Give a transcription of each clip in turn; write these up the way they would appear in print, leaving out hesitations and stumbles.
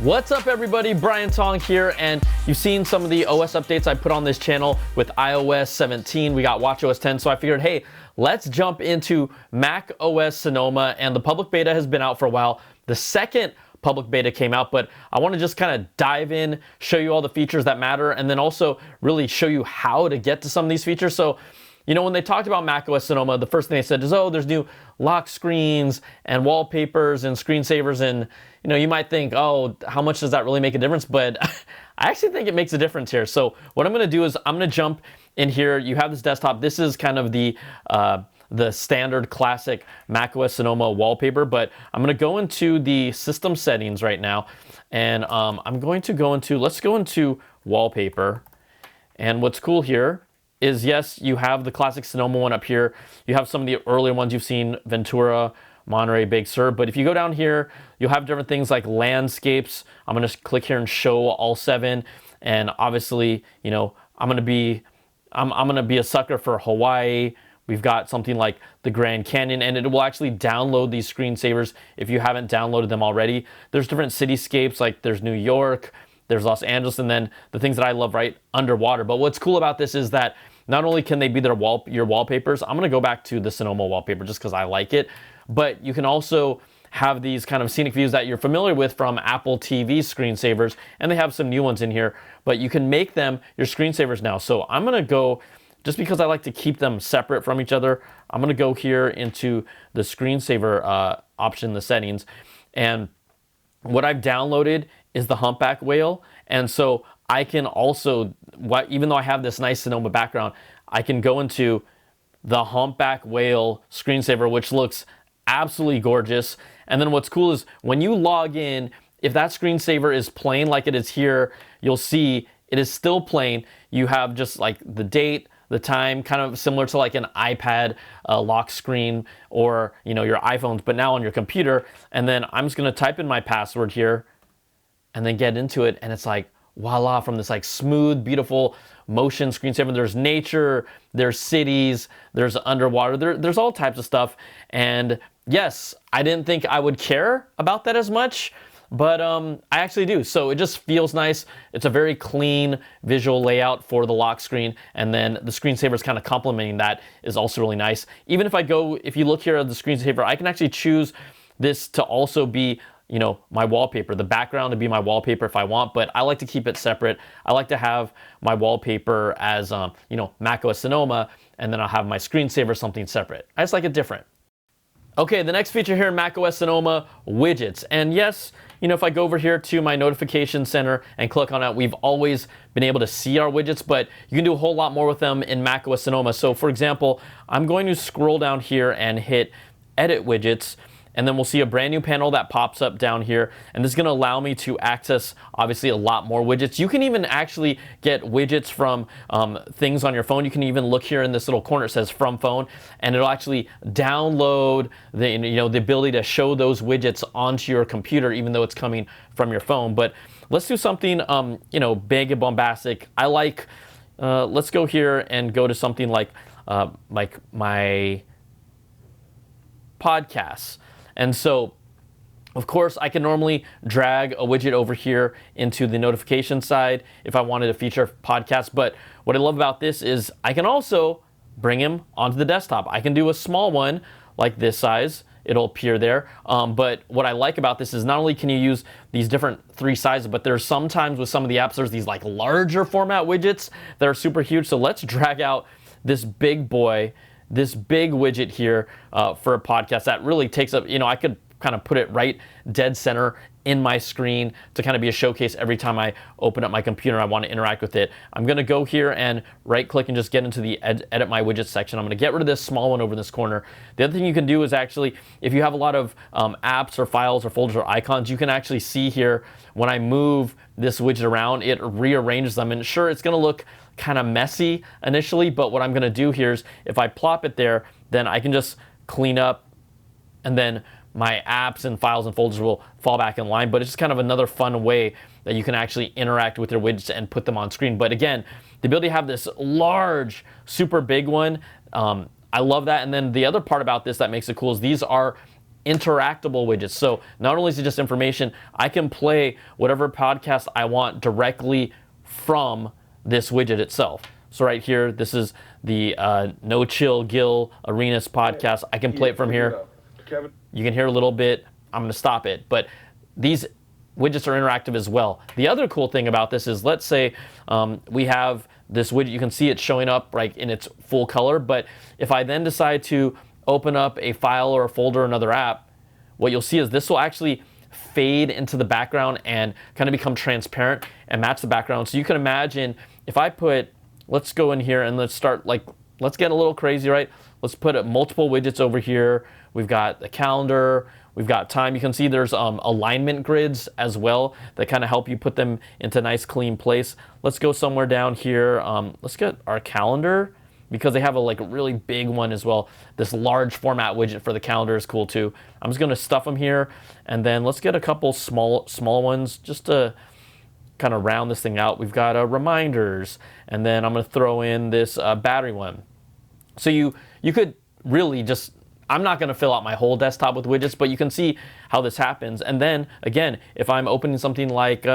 What's up everybody, Brian Tong here, and you've seen some of the OS updates I put on this channel with iOS 17, we got watchOS 10, so I figured, hey, let's jump into macOS Sonoma, and the public beta has been out for a while. The second public beta came out, but I want to just kind of dive in, show you all the features that matter, and then also really show you how to get to some of these features. So, you know, when they talked about macOS Sonoma, the first thing they said is, oh, there's new lock screens and wallpapers and screensavers, and you know, you might think, oh, how much does that really make a difference? But I actually think it makes a difference here. So what I'm going to do is I'm going to jump in here. You have this desktop. This is kind of the standard classic macOS Sonoma wallpaper, but I'm going to go into the system settings right now, and I'm going to go into, let's go into wallpaper. And what's cool here is, yes, you have the classic Sonoma one up here. You have some of the earlier ones you've seen, Ventura, Monterey, Big Sur. But if you go down here, you'll have different things like landscapes. I'm going to click here and show all 7. And obviously, you know, I'm going to be a sucker for Hawaii. We've got something like the Grand Canyon, and it will actually download these screensavers if you haven't downloaded them already. There's different cityscapes, like there's New York, there's Los Angeles, and then the things that I love, right, underwater. But what's cool about this is that not only can they be your wallpapers, I'm going to go back to the Sonoma wallpaper just because I like it, but you can also have these kind of scenic views that you're familiar with from Apple TV screensavers, and they have some new ones in here, but you can make them your screensavers now. So I'm going to go, just because I like to keep them separate from each other, I'm going to go here into the screensaver option, the settings, and what I've downloaded is the humpback whale. And so I can also, even though I have this nice Sonoma background, I can go into the humpback whale screensaver, which looks absolutely gorgeous. And then what's cool is when you log in, if that screensaver is plain like it is here, you'll see it is still plain. You have just like the date, the time, kind of similar to like an iPad lock screen, or you know, your iPhones, but now on your computer. And then I'm just gonna type in my password here and then get into it, and it's like voila, from this like smooth, beautiful motion screensaver. There's nature, there's cities, there's underwater, there's all types of stuff. And yes, I didn't think I would care about that as much, but I actually do. So it just feels nice. It's a very clean visual layout for the lock screen, and then the screensavers kind of complementing that is also really nice. Even if you look here at the screensaver, I can actually choose this to also be, you know, my wallpaper, the background to be my wallpaper if I want, but I like to keep it separate. I like to have my wallpaper as, you know, macOS Sonoma, and then I'll have my screensaver something separate. I just like it different. Okay, the next feature here in macOS Sonoma, widgets. And yes, you know, if I go over here to my notification center and click on it, we've always been able to see our widgets, but you can do a whole lot more with them in macOS Sonoma. So for example, I'm going to scroll down here and hit edit widgets, and then we'll see a brand new panel that pops up down here, and this is going to allow me to access obviously a lot more widgets. You can even actually get widgets from things on your phone. You can even look here in this little corner, it says from phone, and it'll actually download the ability to show those widgets onto your computer, even though it's coming from your phone. But let's do something you know, big and bombastic. I like let's go here and go to something like my podcasts. And so, of course, I can normally drag a widget over here into the notification side if I wanted to feature podcasts. But what I love about this is I can also bring him onto the desktop. I can do a small one like this size. It'll appear there. But what I like about this is not only can you use these different 3 sizes, but there's sometimes with some of the apps, there's these like larger format widgets that are super huge. So let's drag out this big boy, this big widget here for a podcast that really takes up, you know, I could kind of put it right dead center in my screen to kind of be a showcase every time I open up my computer and I want to interact with it. I'm going to go here and right click and just get into the edit my widgets section. I'm going to get rid of this small one over in this corner. The other thing you can do is actually, if you have a lot of apps or files or folders or icons, you can actually see here when I move this widget around, it rearranges them. And sure, it's going to look kind of messy initially, but what I'm going to do here is if I plop it there, then I can just clean up, and then my apps and files and folders will fall back in line. But it's just kind of another fun way that you can actually interact with your widgets and put them on screen. But again, the ability to have this large, super big one, I love that. And then the other part about this that makes it cool is these are interactable widgets. So not only is it just information, I can play whatever podcast I want directly from this widget itself. So right here, this is the No Chill Gil Arenas podcast. I can play it from here. Kevin. You can hear a little bit. I'm going to stop it. But these widgets are interactive as well. The other cool thing about this is, let's say we have this widget. You can see it showing up like in its full color. But if I then decide to open up a file or a folder or another app, what you'll see is this will actually fade into the background and kind of become transparent and match the background. So you can imagine if I put, let's go in here and let's start, like, let's get a little crazy, right? Let's put multiple widgets over here. We've got the calendar, we've got time. You can see there's alignment grids as well that kind of help you put them into a nice clean place. Let's go somewhere down here. Let's get our calendar, because they have a really big one as well. This large format widget for the calendar is cool too. I'm just gonna stuff them here, and then let's get a couple small ones just to kind of round this thing out. We've got reminders, and then I'm gonna throw in this battery one. So you could really just, I'm not gonna fill out my whole desktop with widgets, but you can see how this happens. And then again, if I'm opening something like,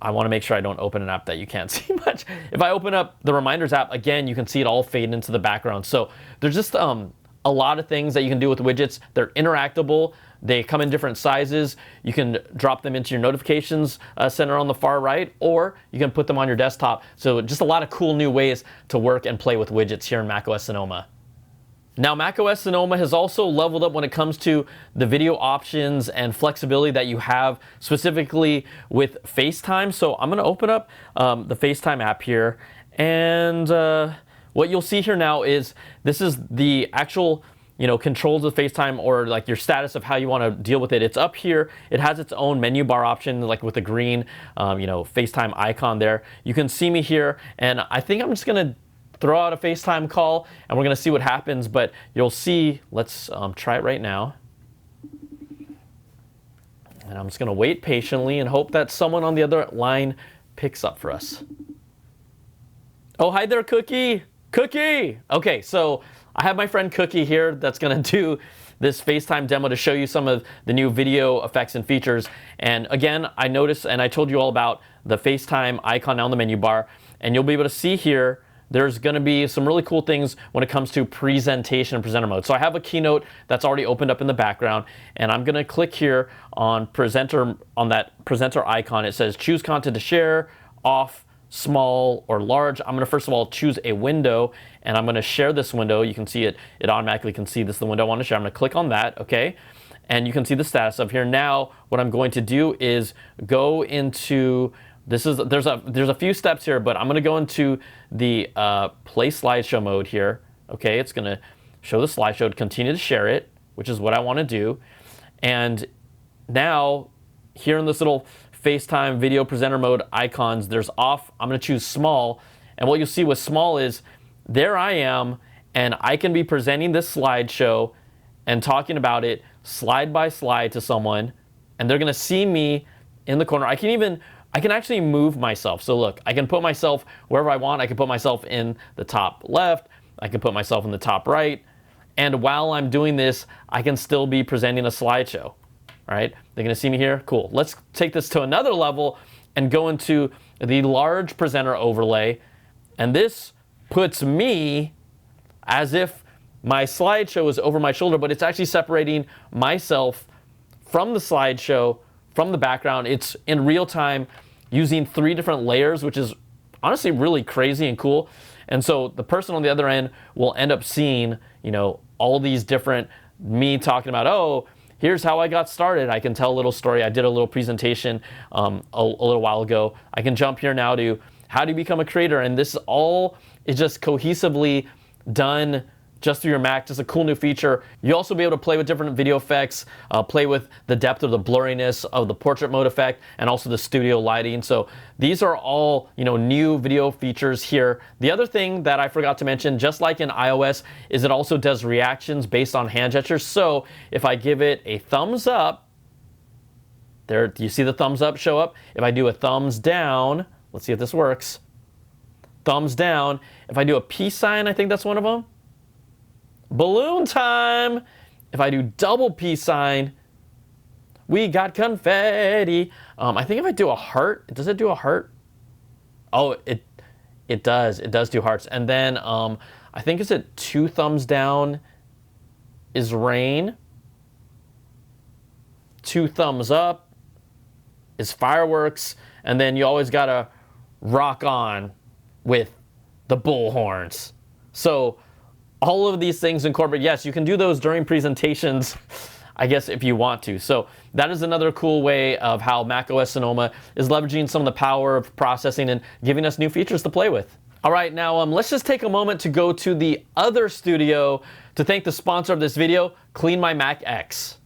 I want to make sure I don't open an app that you can't see much. If I open up the Reminders app, again, you can see it all fade into the background. So there's just a lot of things that you can do with widgets. They're interactable. They come in different sizes. You can drop them into your notifications center on the far right, or you can put them on your desktop. So just a lot of cool new ways to work and play with widgets here in macOS Sonoma. Now, macOS Sonoma has also leveled up when it comes to the video options and flexibility that you have specifically with FaceTime. So I'm going to open up the FaceTime app here, and what you'll see here now is this is the actual controls of FaceTime, or like your status of how you want to deal with it. It's up here. It has its own menu bar option, like with the green FaceTime icon there. You can see me here, and I think I'm just going to throw out a FaceTime call, and we're gonna see what happens, but you'll see, let's try it right now. And I'm just gonna wait patiently and hope that someone on the other line picks up for us. Oh, hi there, Cookie. Cookie! Okay, so I have my friend Cookie here that's gonna do this FaceTime demo to show you some of the new video effects and features. And again, I noticed, and I told you all about the FaceTime icon now in the menu bar, and you'll be able to see here there's going to be some really cool things when it comes to presentation and presenter mode. So I have a keynote that's already opened up in the background, and I'm going to click here on presenter, on that presenter icon. It says choose content to share, off, small, or large. I'm going to first of all choose a window, and I'm going to share this window. You can see it automatically can see this is the window I want to share. I'm going to click on that, okay? And you can see the status of here. Now what I'm going to do is go into there's a few steps here, but I'm going to go into the play slideshow mode here. Okay, it's going to show the slideshow to continue to share it, which is what I want to do. And now here in this little FaceTime video presenter mode icons, there's off. I'm going to choose small. And what you'll see with small is there I am, and I can be presenting this slideshow and talking about it slide by slide to someone, and they're going to see me in the corner. I can actually move myself. So look, I can put myself wherever I want. I can put myself in the top left. I can put myself in the top right. And while I'm doing this, I can still be presenting a slideshow. All right, they're gonna see me here. Cool. Let's take this to another level and go into the large presenter overlay. And this puts me as if my slideshow is over my shoulder, but it's actually separating myself from the slideshow, from the background. It's in real time using 3 different layers, which is honestly really crazy and cool. And so the person on the other end will end up seeing, all these different, me talking about, oh, here's how I got started. I can tell a little story. I did a little presentation a little while ago. I can jump here now to how do you become a creator? And this all is just cohesively done just through your Mac. Just a cool new feature. You'll also be able to play with different video effects, play with the depth or the blurriness of the portrait mode effect, and also the studio lighting. So these are all new video features here. The other thing that I forgot to mention, just like in iOS, is it also does reactions based on hand gestures. So if I give it a thumbs up, there, you see the thumbs up show up. If I do a thumbs down, let's see if this works. Thumbs down. If I do a peace sign, I think that's one of them. Balloon time. If I do double peace sign, we got confetti. I think if I do a heart, does it do a heart? Oh, it does. It does do hearts. And then I think is it 2 thumbs down is rain. 2 thumbs up is fireworks. And then you always gotta rock on with the bullhorns. So all of these things incorporate, yes, you can do those during presentations, I guess, if you want to. So that is another cool way of how macOS Sonoma is leveraging some of the power of processing and giving us new features to play with. All right, now let's just take a moment to go to the other studio to thank the sponsor of this video, Clean My Mac X.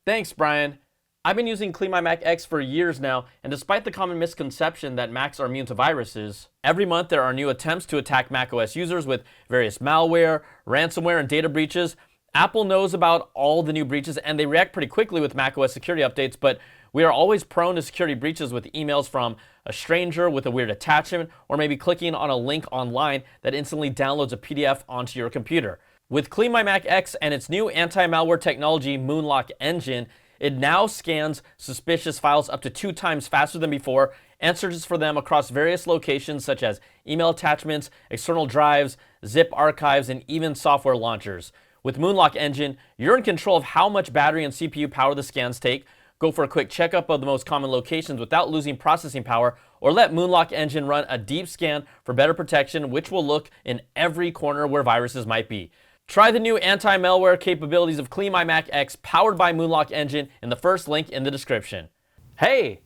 Thanks, Brian. I've been using Clean My Mac X for years now, and despite the common misconception that Macs are immune to viruses, every month there are new attempts to attack macOS users with various malware, ransomware, and data breaches. Apple knows about all the new breaches, and they react pretty quickly with macOS security updates, but we are always prone to security breaches with emails from a stranger with a weird attachment, or maybe clicking on a link online that instantly downloads a PDF onto your computer. With Clean My Mac X and its new anti-malware technology, Moonlock Engine, it now scans suspicious files up to 2 times faster than before and searches for them across various locations such as email attachments, external drives, zip archives, and even software launchers. With Moonlock Engine, you're in control of how much battery and CPU power the scans take. Go for a quick checkup of the most common locations without losing processing power, or let Moonlock Engine run a deep scan for better protection, which will look in every corner where viruses might be. Try the new anti-malware capabilities of Clean My Mac X powered by Moonlock Engine in the first link in the description. Hey,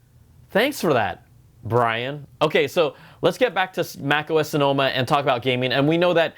thanks for that, Brian. Okay, so let's get back to macOS Sonoma and talk about gaming. And we know that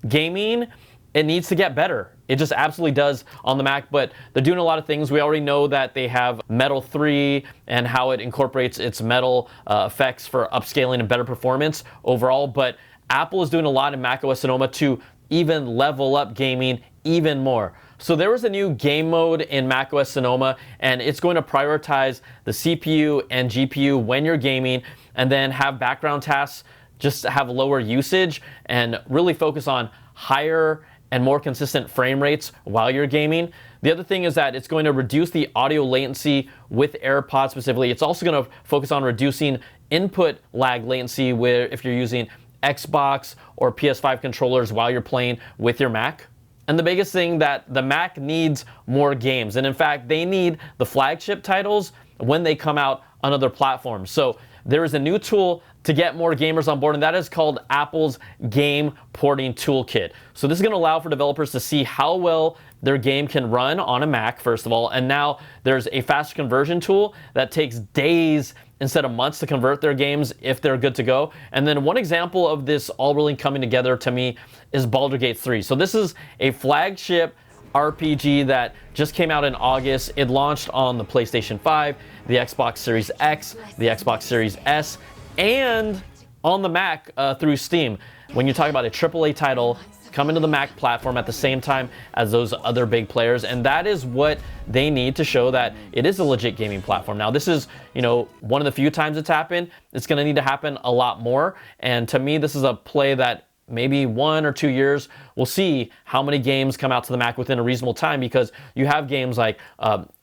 gaming, it needs to get better. It just absolutely does on the Mac, but they're doing a lot of things. We already know that they have Metal 3 and how it incorporates its Metal effects for upscaling and better performance overall, but Apple is doing a lot in macOS Sonoma to even level up gaming even more. So there was a new game mode in macOS Sonoma, and it's going to prioritize the CPU and GPU when you're gaming, and then have background tasks just have lower usage and really focus on higher and more consistent frame rates while you're gaming. The other thing is that it's going to reduce the audio latency with AirPods specifically. It's also going to focus on reducing input lag latency where if you're using Xbox or PS5 controllers while you're playing with your Mac. And the biggest thing that the Mac needs more games. And in fact, they need the flagship titles when they come out on other platforms. So there is a new tool to get more gamers on board, and that is called Apple's Game Porting Toolkit. So this is going to allow for developers to see how well their game can run on a Mac, first of all, and now there's a faster conversion tool that takes days instead of months to convert their games if they're good to go. And then one example of this all really coming together to me is Baldur's Gate 3. So this is a flagship RPG that just came out in August. It launched on the PlayStation 5, the Xbox Series X, the Xbox Series S, and on the Mac through Steam. When you talk about a AAA title coming to the Mac platform at the same time as those other big players, and that is what they need to show that it is a legit gaming platform. Now, this is, one of the few times it's happened. It's going to need to happen a lot more, and to me, this is a play that maybe 1 or 2 years, we'll see how many games come out to the Mac within a reasonable time, because you have games like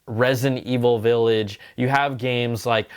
Resident Evil Village, you have games like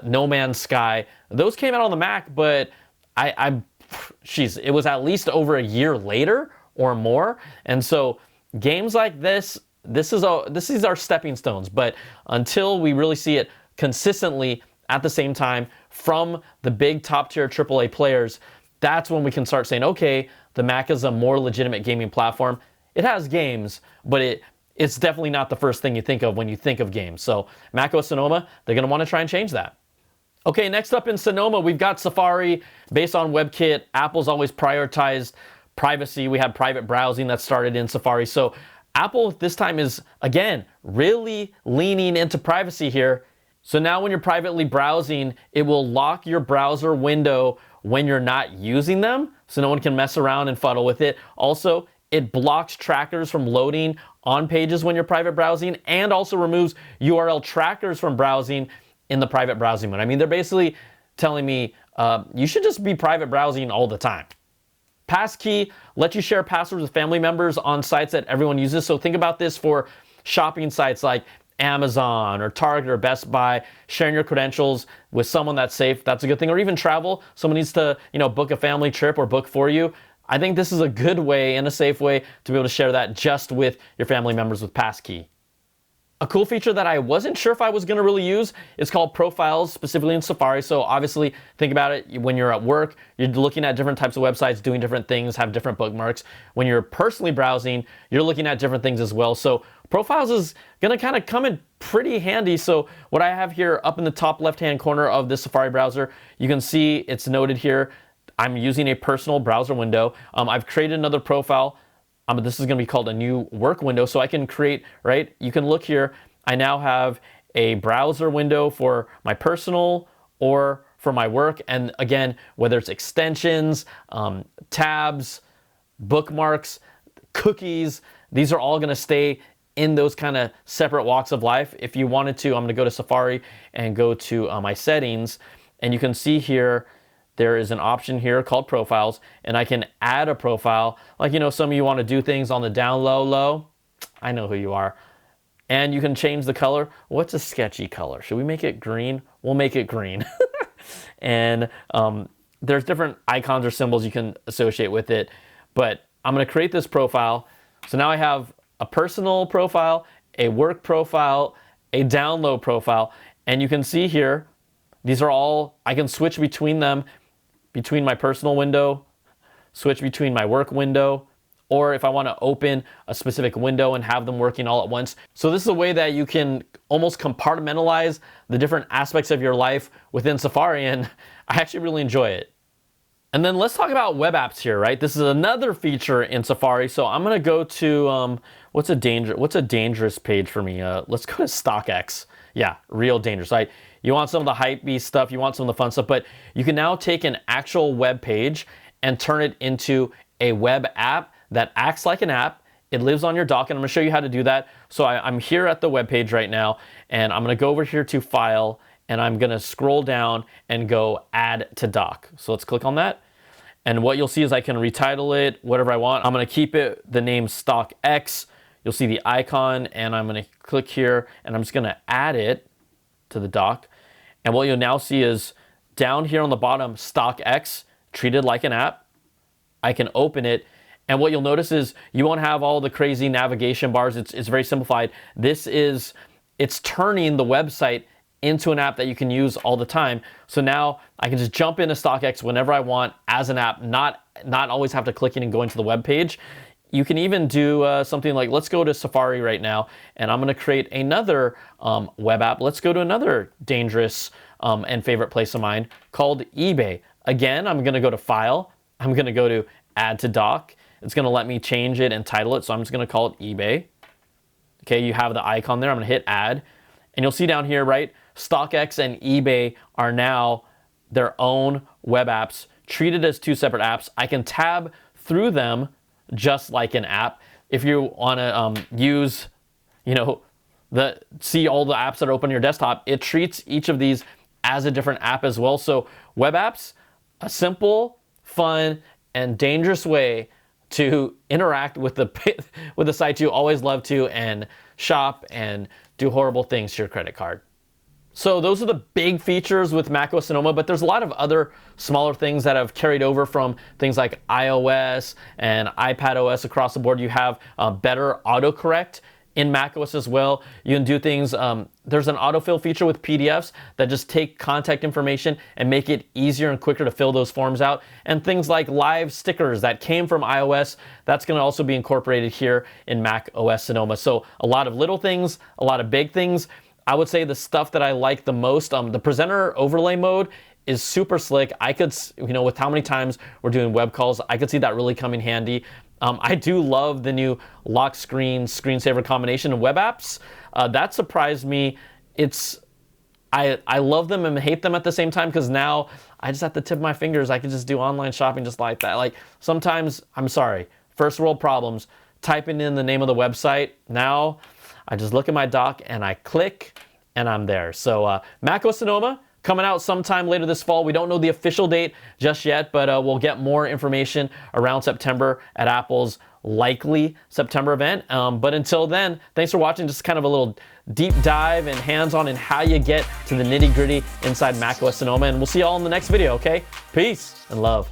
No Man's Sky. Those came out on the Mac, but it was at least over a year later or more. And so games like this is our stepping stones. But until we really see it consistently at the same time from the big top tier AAA players, that's when we can start saying, okay, the Mac is a more legitimate gaming platform. It has games, but it's definitely not the first thing you think of when you think of games. So macOS Sonoma, they're going to want to try and change that. Okay, next up in Sonoma, we've got Safari. Based on WebKit, Apple's always prioritized privacy. We had private browsing that started in Safari. So Apple this time is, again, really leaning into privacy here. So now when you're privately browsing, it will lock your browser window when you're not using them, so no one can mess around and fuddle with it. Also, it blocks trackers from loading on pages when you're private browsing, and also removes URL trackers from browsing in the private browsing mode. I mean, they're basically telling me you should just be private browsing all the time. Passkey lets you share passwords with family members on sites that everyone uses. So think about this for shopping sites like Amazon or Target or Best Buy, sharing your credentials with someone that's safe, that's a good thing. Or even travel, someone needs to, book a family trip or book for you. I think this is a good way and a safe way to be able to share that just with your family members with Passkey. A cool feature that I wasn't sure if I was going to really use is called profiles, specifically in Safari. So obviously, think about it. When you're at work, you're looking at different types of websites, doing different things, have different bookmarks. When you're personally browsing, you're looking at different things as well. So profiles is going to kind of come in pretty handy. So what I have here up in the top left-hand corner of this Safari browser, you can see it's noted here. I'm using a personal browser window. I've created another profile. This is going to be called a new work window. So I can create, right? You can look here. I now have a browser window for my personal or for my work. And again, whether it's extensions, tabs, bookmarks, cookies, these are all going to stay in those kind of separate walks of life. If you wanted to, I'm going to go to Safari and go to my settings. And you can see here, there is an option here called profiles, and I can add a profile. Like, some of you want to do things on the down low. I know who you are. And you can change the color. What's a sketchy color? Should we make it green? We'll make it green. And there's different icons or symbols you can associate with it. But I'm going to create this profile. So now I have a personal profile, a work profile, a download profile. And you can see here, these are all, I can switch between them, between my personal window, switch between my work window, or if I want to open a specific window and have them working all at once. So this is a way that you can almost compartmentalize the different aspects of your life within Safari, and I actually really enjoy it. And then let's talk about web apps here, right? This is another feature in Safari. So I'm going to go to, what's a dangerous page for me? Let's go to StockX. Yeah, real dangerous. Right? You want some of the hype-y stuff, you want some of the fun stuff, but you can now take an actual web page and turn it into a web app that acts like an app. It lives on your dock, and I'm going to show you how to do that. So I'm here at the web page right now, and I'm going to go over here to File, and I'm going to scroll down and go Add to Dock. So let's click on that. And what you'll see is I can retitle it, whatever I want. I'm going to keep it the name StockX. You'll see the icon, and I'm going to click here, and I'm just going to add it to the dock. And what you'll now see is down here on the bottom, StockX, treated like an app. I can open it, and what you'll notice is you won't have all the crazy navigation bars. It's very simplified. It's turning the website into an app that you can use all the time. So now I can just jump into StockX whenever I want as an app, not always have to click in and go into the web page. You can even do something like, let's go to Safari right now, and I'm going to create another web app. Let's go to another dangerous and favorite place of mine called eBay. Again, I'm going to go to File. I'm going to go to Add to Dock. It's going to let me change it and title it, so I'm just going to call it eBay. Okay, you have the icon there. I'm going to hit Add, and you'll see down here, right, StockX and eBay are now their own web apps, treated as two separate apps. I can tab through them just like an app. If you want to use, see all the apps that are open on your desktop, it treats each of these as a different app as well. So web apps, a simple, fun, and dangerous way to interact with the sites you always love to and shop and do horrible things to your credit card. So those are the big features with macOS Sonoma, but there's a lot of other smaller things that have carried over from things like iOS and iPadOS across the board. You have better autocorrect in macOS as well. You can do things, there's an autofill feature with PDFs that just take contact information and make it easier and quicker to fill those forms out. And things like live stickers that came from iOS, that's going to also be incorporated here in macOS Sonoma. So a lot of little things, a lot of big things. I would say the stuff that I like the most, the presenter overlay mode is super slick. I could, with how many times we're doing web calls, I could see that really come in handy. I do love the new lock screen screensaver combination in web apps. That surprised me. I love them and hate them at the same time, because now I just have to tip my fingers. I can just do online shopping just like that. Like sometimes, I'm sorry, first world problems, typing in the name of the website. Now I just look at my dock and I click and I'm there. So macOS Sonoma coming out sometime later this fall. We don't know the official date just yet, but we'll get more information around September at Apple's likely September event. But until then, thanks for watching. Just kind of a little deep dive and hands-on in how you get to the nitty-gritty inside macOS Sonoma. And we'll see you all in the next video, okay? Peace and love.